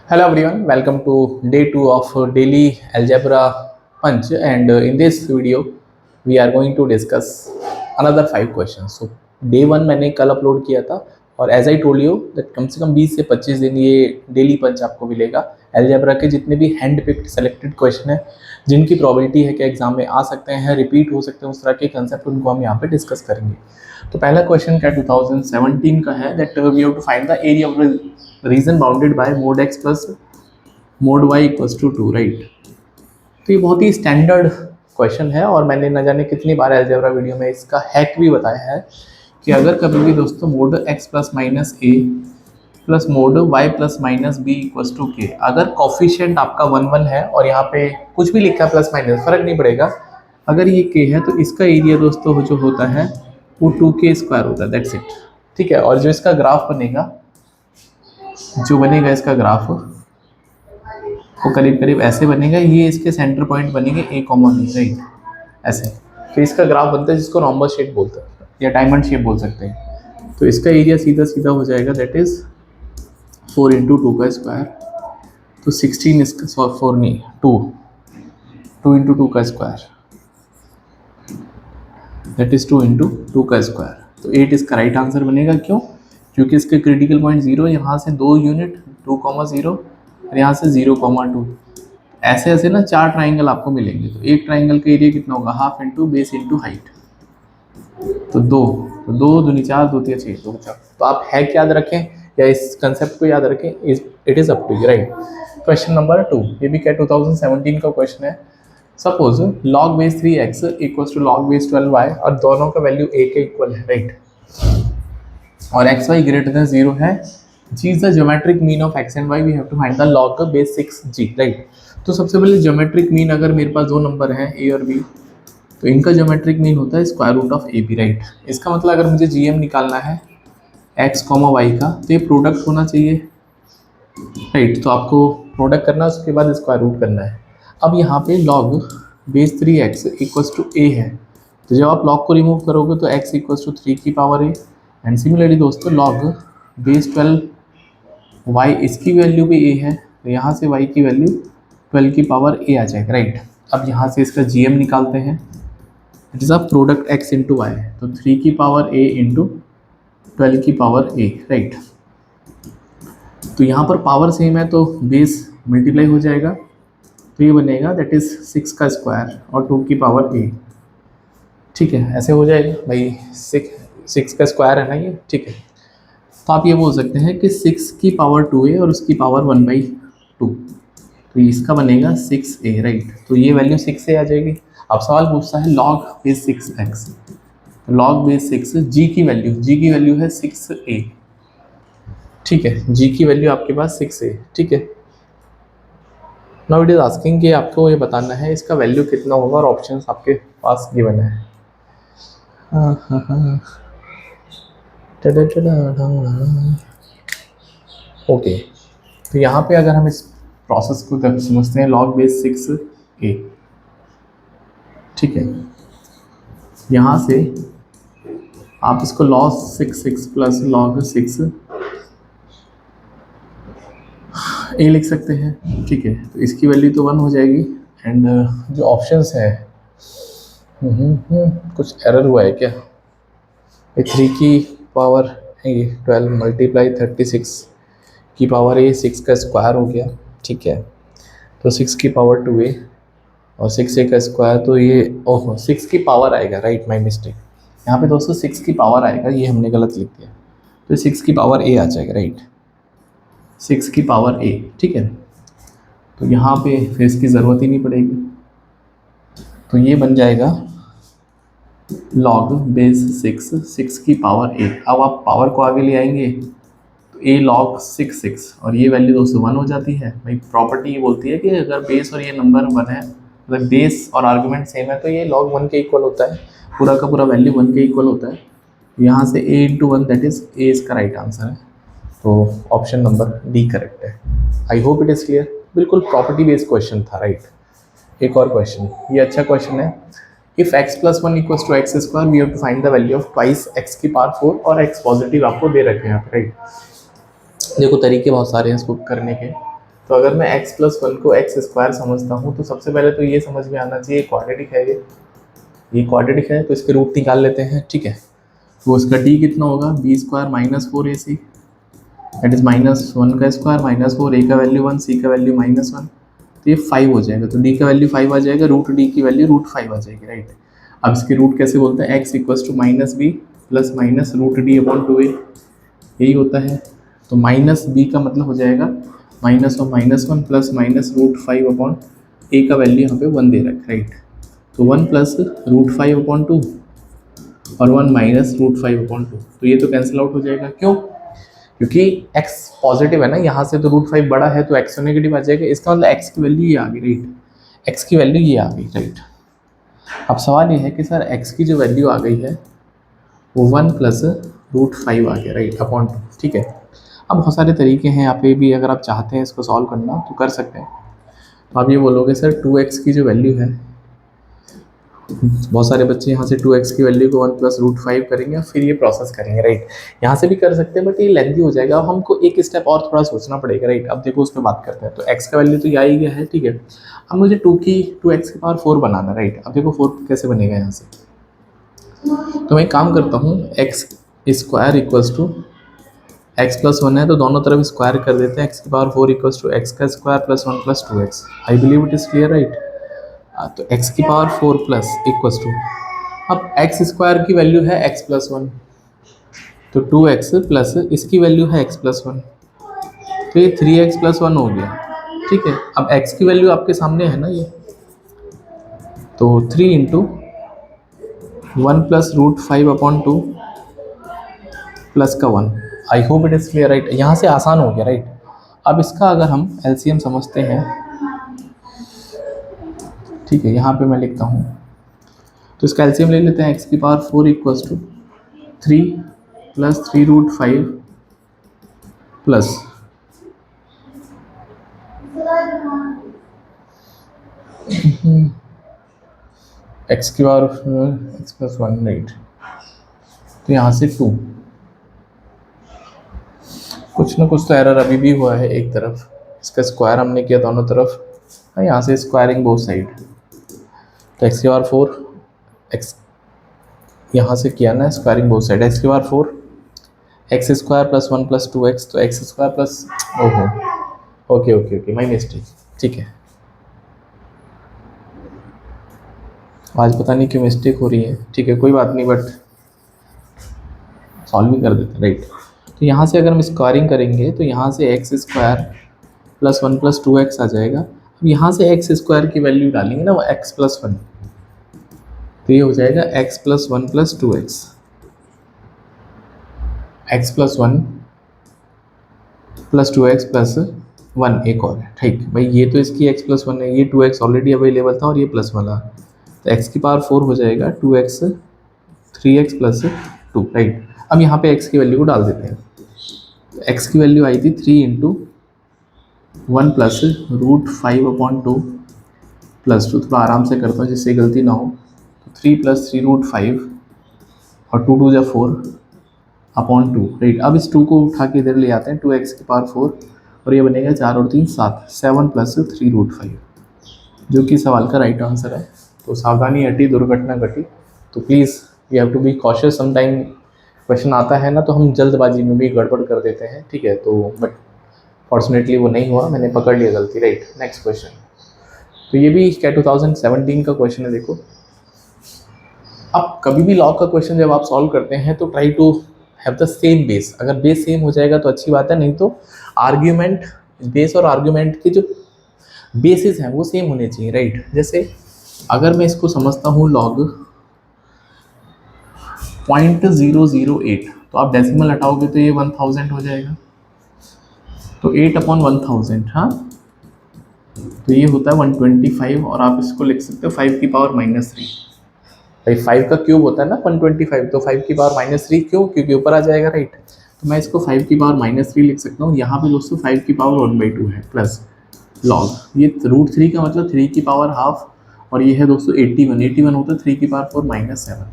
Hello everyone, welcome to day 2 of daily algebra punch, and in this video we are going to discuss another 5 questions. So day 1 मैंने कल upload किया था और as I told you that कम से कम 20 से 25 दिन ये डेली पंच आपको मिलेगा। अलजेब्रा के जितने भी हैंड पिक्ड सेलेक्टेड क्वेश्चन है जिनकी प्रोबेबिलिटी है कि एग्जाम में आ सकते हैं, रिपीट हो सकते हैं, उस तरह के कंसेप्ट उनको हम यहाँ पे डिस्कस करेंगे। तो पहला क्वेश्चन क्या 2017 का है that we have to find the area of region bounded by mod x plus mod y equals to 2, right. तो ये बहुत ही स्टैंडर्ड क्वेश्चन है और मैंने न जाने कितनी बार अलजेब्रा वीडियो में इसका हैक भी बताया है कि अगर कभी भी दोस्तों mod x plus minus a plus mod y plus minus b equals to k, अगर कॉफिशिएंट आपका 1 1 है और यहाँ पे कुछ भी लिखा है प्लस माइनस फर्क नहीं पड़ेगा, अगर ये के है तो इसका एरिया दोस्तों जो होता है वो 2k² होता है, दैट्स इट। ठीक है, और जो इसका ग्राफ बनेगा, जो बनेगा इसका ग्राफ वो करीब करीब ऐसे बनेगा। ये इसके सेंटर पॉइंट बनेंगे ए कॉमा बी, राइट, ऐसे। तो इसका ग्राफ बनता है जिसको रोम्बस शेप बोलते हैं या डायमंड शेप बोल सकते हैं। तो इसका एरिया सीधा सीधा हो जाएगा दैट इज 4 इंटू 2 का स्क्वायर, तो 16 इसका 4 नहीं 2 इंटू 2 का स्क्वायर दैट इज 2 इंटू 2 का स्क्वायर। तो 8 इसका राइट आंसर बनेगा। क्यों? क्योंकि इसके क्रिटिकल पॉइंट 0, यहाँ से 2 यूनिट 2,0 और यहाँ से 0,2, ऐसे ऐसे ना 4 ट्राइंगल आपको मिलेंगे। तो एक ट्राइंगल का एरिया कितना होगा? Half into base into height, तो 2 तो 2 दूनी 4 2 3 6 2 4। तो आप हैक याद रखें या इस कंसेप्ट को याद रखें, it is up to you, right. Question number 2, ये भी क्या 2017 का क्वेश्चन है। Suppose log base 3x equals to log base 12y और दोनों का वैल्यू a के इक्वल है, राइट, और एक्स वाई ग्रेटर देन 0 है। g is the geometric mean of x and y, we have to find the log base 6g, right. तो सबसे पहले ज्योमेट्रिक मीन, अगर मेरे पास दो नंबर हैं a और b, तो इनका ज्योमेट्रिक मीन होता है square root of a b, right. इसका मतलब अगर मुझे जीएम निकालना है x कॉमा वाई का, तो ये प्रोडक्ट होना चाहिए, राइट। तो आपको प्रोडक्ट करना है, उसके बाद स्क्वायर रूट करना है। अब यहाँ पे log base 3x equals to a है, तो जब आप log को रिमूव करोगे तो x इक्वल्स टू 3 की पावर a, एंड सिमिलरली दोस्तों log बेस 12y, इसकी वैल्यू भी a है, तो यहाँ से y की वैल्यू 12 की पावर a आ जाएगा, राइट। अब यहाँ से इसका gm निकालते हैं, it is a product x into y, तो 3 की पावर a इंटू 12 की पावर a, राइट। तो यहाँ पर पावर सेम है तो बेस मल्टीप्लाई हो जाएगा, तो ये बनेगा दैट इज़ 6 का स्क्वायर और 2 की पावर a, ठीक है, ऐसे हो जाएगा भाई। 6 का स्क्वायर है ना ये, ठीक है। तो आप ये बोल सकते हैं कि 6 की पावर 2a और उसकी पावर 1/2, तो इसका बनेगा 6a, राइट। तो ये वैल्यू 6a आ जाएगी। अब सवाल पूछता है log बेस 6x, तो log बेस 6 g की वैल्यू है 6a, ठीक है, g की वैल्यू आपके पास 6a, ठीक है। नाउ इट इज आस्किंग कि आपको ये बताना है इसका वैल्यू कितना होगा और ऑप्शंस आपके पास गिवन है। ओके, तो यहाँ पे अगर हम इस प्रोसेस को समझते हैं log बेस 6a, ठीक है, यहाँ से आप इसको log 6 प्लस log 6 a लिख सकते हैं, ठीक है। तो इसकी वैल्यू तो 1 हो जाएगी, एंड जो ऑप्शंस है कुछ एरर हुआ है क्या? ये 3 की पावर 12 मल्टीप्लाई 36 की पावर a 6 का स्क्वायर हो गया, ठीक है। तो 6 की पावर 2a और 6a का स्क्वायर, तो ये ओहो 6 की पावर आएगा, राइट, माय मिस्टेक। यहाँ पे दोस्तों 6 की पावर आएगा, ये हमने गलत लिख दिया, तो 6 की पावर a आ जाएगा, राइट, 6 की पावर a, ठीक है। तो यहाँ पे फिर इसकी ज़रूरत ही नहीं पड़ेगी, तो ये बन जाएगा log बेस 6 की पावर a। अब आप पावर को आगे ले आएंगे तो a log 6 और ये वैल्यू दोस्तों 1 हो जाती है। भाई प्रॉपर्टी ये बोलती है कि अगर बेस और ये नंबर 1 है, मतलब बेस और आर्गुमेंट सेम है, तो ये log 1 के इक्वल होता है, पूरा का पूरा वैल्यू 1 के इक्वल होता है। यहाँ से a into 1 that is a इसका राइट आंसर है, तो ऑप्शन नंबर डी करेक्ट है। I hope it is clear. बिल्कुल प्रॉपर्टी बेस्ड क्वेश्चन था, राइट। एक और क्वेश्चन, ये अच्छा क्वेश्चन है। If x plus 1 equals to x square, we have to find the value of twice x की power 4 और x पॉजिटिव आपको दे रखे हैं, राइट। देखो तरीके बहुत सारे हैं इसको करने के। तो अगर मैं x प्लस वन को एक्स स्क्वायर समझता हूँ तो सबसे पहले तो ये समझ में आना चाहिए क्वाड्रेटिक है ये क्वाड्रेटिक है, तो इसके रूट निकाल लेते हैं, ठीक है। तो उसका d कितना होगा, b square minus four a c, that is minus one का स्क्वायर माइनस फोर, ए का वैल्यू वन, सी का वैल्यू माइनस वन, तो ये 5 हो जाएगा। तो d का वैल्यू 5 आ जाएगा, रूट d की वैल्यू रूट 5 आ जाएगी, राइट। अब इसके रूट कैसे बोलते हैं, x equals to minus b plus minus root d upon two a, यही होता है। तो माइनस बी का मतलब हो जाएगा minus of minus one plus minus root 5 upon a का वैल्यू यहाँ पे 1 दे रखा है, राइट। तो 1 प्लस रूट 5 अपॉन 2 और 1 माइनस रूट 5 अपॉन 2, तो ये तो कैंसिल आउट हो जाएगा, क्यों, क्योंकि x पॉजिटिव है ना, यहाँ से तो रूट 5 बड़ा है तो x नेगेटिव आ जाएगा, इसका मतलब x की वैल्यू ये आ गई, राइट। x की वैल्यू ये आ गई, राइट। अब सवाल ये है कि सर x की जो वैल्यू आ गई है वो 1 प्लस रूट 5 आ गया, राइट, अपॉन 2, ठीक है। अब बहुत सारे तरीके हैं यहाँ पे भी, अगर आप चाहते हैं इसको सॉल्व करना तो कर सकते हैं। तो आप ये बोलोगे सर 2x की जो वैल्यू है, बहुत सारे बच्चे यहाँ से 2x की वैल्यू को 1 प्लस रूट 5 करेंगे और फिर ये प्रोसेस करेंगे, राइट। यहाँ से भी कर सकते हैं बट ये लेंथी हो जाएगा, अब हमको एक स्टेप और थोड़ा सोचना पड़ेगा, राइट। अब देखो उस पर बात करते हैं। तो x का वैल्यू तो ये आ ही गया है, ठीक है। अब मुझे 2x की पावर 4 बनाना, राइट। अब देखो 4 कैसे बनेगा यहाँ से, तो मैं एक काम करता हूँ, x square equals to x plus one है तो दोनों तरफ स्क्वायर कर देते हैं, एक्स की पावर 4 इक्वल्स टू एक्स का square plus 1 plus 2x। I believe it is clear, right. तो x की पावर 4 प्लस इक्वल्स टू, अब एक्स स्क्वायर की वैल्यू है x प्लस वन, तो 2x प्लस इसकी वैल्यू है x प्लस वन, तो ये 3x प्लस वन हो गया, ठीक है। अब x की वैल्यू आपके सामने है ना ये, तो 3 into 1 plus root 5 upon 2 plus का 1। I hope it is clear, right. यहाँ से आसान हो गया, राइट। अब इसका अगर हम एलसीएम समझते हैं, ठीक है, यहाँ पे मैं लिखता हूँ, तो इसका एलसीएम ले लेते हैं। एक्स की power 4 equals to 3 plus 3 root 5 plus x की power x plus one, right. तो यहाँ से 2, कुछ ना कुछ तो एरर अभी भी हुआ है एक तरफ, इसका स्क्वायर हमने किया दोनों तरफ, यहाँ से स्क्वायरिंग बोथ साइड, तो एक्स की पावर 4 एक्स यहाँ से किया ना स्क्वायरिंग बोथ साइड, एक्स की power 4 x square plus 1 plus 2x, तो एक्स स्क्वायर प्लस, ओहो okay okay okay my mistake, ठीक है। आज पता नहीं क्यों मिस्टेक हो रही है, ठीक है कोई बात नहीं, बट सॉल्व भी कर देते हैं, राइट। तो यहाँ से अगर हम स्क्वायरिंग करेंगे तो यहाँ से x square plus 1 plus 2x आ जाएगा। अब यहाँ से एक्स स्क्वायर की वैल्यू डालेंगे ना, वो एक्स प्लस वन, तो ये हो जाएगा x plus one plus 2x, x plus one plus 2x plus 1 एक और है, ठीक भाई। ये तो इसकी x प्लस वन है, ये 2x ऑलरेडी अवेलेबल था और ये प्लस वाला, तो x की पावर 4 हो जाएगा 2x 3x प्लस 2, राइट। अब यहाँ पे x की वैल्यू को डाल देते हैं, तो x की वैल्यू आई थी 3 into 1 plus root 5 upon 2 plus 2, थोड़ा आराम से करता हूँ जिससे गलती ना हो, तो 3 प्लस 3 रूट 5 और 2 2 जा 4 अपॉन 2, राइट। अब इस 2 को उठा के इधर ले आते हैं, 2x की पावर 4 और ये बनेगा 4 और 3 7, 7 प्लस 3 रूट 5, जो कि सवाल का राइट आंसर है। तो सावधानी हटी दुर्घटना घटी, तो please we have to be cautious. Some time question आता है ना तो हम जल्दबाजी में भी गड़बड़ कर देते हैं, ठीक है। तो बट फॉर्चुनेटली वो नहीं हुआ, मैंने पकड़ लिया गलती, राइट। नेक्स्ट क्वेश्चन, तो ये भी क्या 2017 का क्वेश्चन है। देखो अब कभी भी लॉ का क्वेश्चन जब आप सॉल्व करते हैं तो try to have the same base, अगर बेस सेम हो जाएगा तो अच्छी बात है, नहीं तो आर्ग्यूमेंट, बेस और आर्ग्यूमेंट के जो बेसिस हैं वो सेम होने चाहिए, राइट। जैसे अगर मैं इसको समझता हूँ लॉग 0.008, तो आप डेसिमल हटाओगे तो ये 1000 हो जाएगा, तो 8 अपॉन 1000, हाँ, तो ये होता है 125, और आप इसको लिख सकते हो 5 की पावर -3, भाई 5 का क्यूब होता है ना 125, तो 5 की पावर -3 क्यों, क्योंकि ऊपर आ जाएगा, राइट। तो मैं इसको 5 की पावर -3 लिख सकता हूँ। यहाँ पे दोस्तों 5 की पावर 1/2 है प्लस लॉग, ये रूट 3 का मतलब 3 की पावर हाफ, और ये है दोस्तों 81 होता है 3 की पावर 4 -7।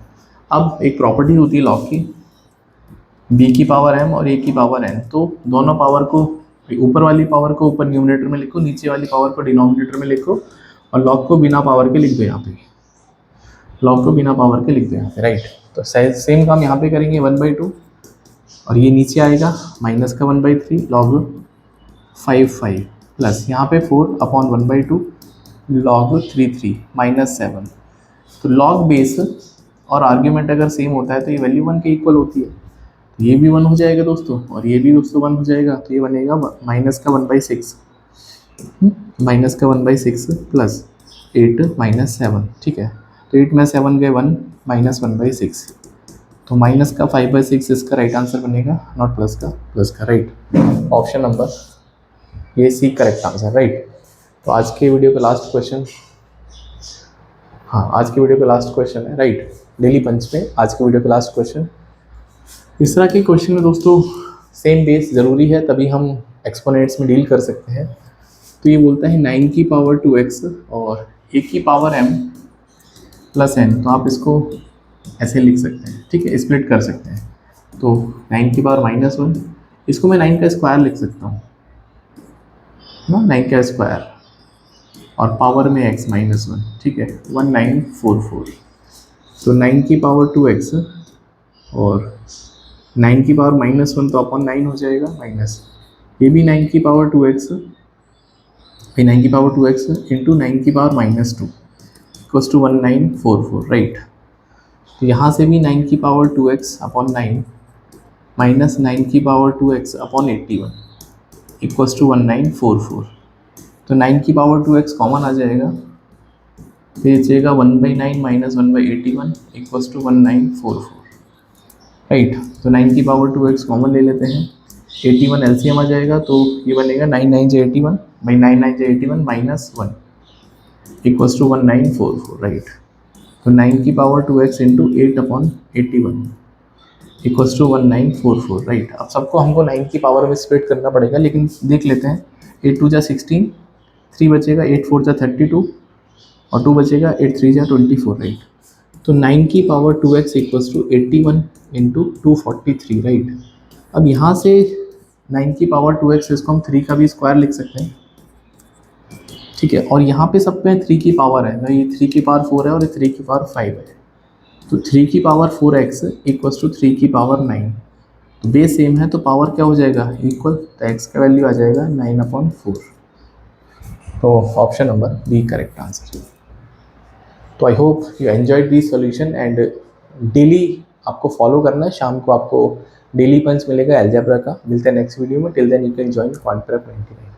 अब एक प्रॉपर्टी होती है लॉग की, b की पावर m और a की पावर n, तो दोनों पावर को ऊपर वाली पावर को ऊपर न्यूमरेटर में लिखो, नीचे वाली पावर को डिनोमिनेटर में लिखो, और लॉग को बिना पावर के लिख दो यहाँ पे, लॉग को बिना पावर के लिख दो यहाँ पे, राइट। तो सेम काम यहाँ पे करेंगे, 1/2 और ये नीचे आएगा माइनस का 1/3 लॉग 5 प्लस यहाँ पे 4/1/2 लॉग 3 -7। तो लॉग बेस और आर्ग्यूमेंट अगर सेम होता है तो ये वैल्यू 1 के इक्वल होती है, तो ये भी 1 हो जाएगा दोस्तों, और ये भी दोस्तों 1 हो जाएगा, तो ये बनेगा माइनस का 1/6 प्लस 8 -7, ठीक है। तो 8 में 7 गए 1 -1/6, तो माइनस का 5/6 इसका राइट आंसर बनेगा, नॉट प्लस का, राइट। ऑप्शन नंबर ये सी करेक्ट आंसर, राइट। तो आज के वीडियो का लास्ट क्वेश्चन, हाँ आज के वीडियो का लास्ट क्वेश्चन है, राइट। डेली पंच में आज के वीडियो का लास्ट क्वेश्चन। इस तरह के क्वेश्चन में दोस्तों सेम बेस ज़रूरी है, तभी हम एक्सपोनेंट्स में डील कर सकते हैं। तो ये बोलता है 9 की पावर 2x और 1 की पावर m प्लस n, तो आप इसको ऐसे लिख सकते हैं, ठीक है, स्प्लिट कर सकते हैं। तो 9 की पावर -1, इसको मैं 9 का स्क्वायर लिख सकता हूँ ना, 9 का स्क्वायर और पावर में x -1, ठीक है, 1944। तो 9 की पावर 2x और 9 की पावर -1 तो अपॉन 9 हो जाएगा, माइनस ये भी 9 की पावर 2x, फिर 9 की पावर 2x इंटू 9 की पावर -2 इक्वल्स टू 1944, राइट। तो यहाँ से भी 9 की पावर 2x अपॉन 9 माइनस 9 की power 2x upon 81 equals to 1944। तो 9 की पावर 2x कॉमन आ जाएगा, फिर बचेगा 1/9 माइनस 1/81 इक्वल्स टू 1944, राइट। तो 9 की पावर 2x कॉमन ले लेते हैं, 81 एलसीएम आ जाएगा, तो ये बनेगा 9 9 जे 81 बाई 9 9 जे 81 माइनस 1 इक्वल्स टू 1944, राइट। तो 9 की power 2x into 8/81 equals to 1944, right. अब सबको हमको 9 की पावर में स्प्लिट करना पड़ेगा, लेकिन देख लेते हैं। 8 2 जा 16, 3 बचेगा, 8 4 जा 32 और 2 बचेगा, 8 3 जा 24, राइट। तो 9 की power 2x equals to 81 into 243, right. अब यहाँ से 9 की पावर 2x, इसको हम 3 का भी स्क्वायर लिख सकते हैं, ठीक है। और यहाँ पे सब में 3 की पावर है ना, ये 3 की पावर 4 है और ये 3 की पावर 5 है, तो 3 की पावर 4x इक्वल्स टू 3 की पावर 9। तो बेस सेम है तो पावर क्या हो जाएगा, इक्वल, तो x का वैल्यू आ जाएगा 9/4। तो option number b correct answer. तो I hope you enjoyed this solution and daily आपको फॉलो करना है। शाम को आपको डेली पंच मिलेगा अलजेब्रा का। मिलते हैं नेक्स्ट वीडियो में। Till then you can join quant prep 99।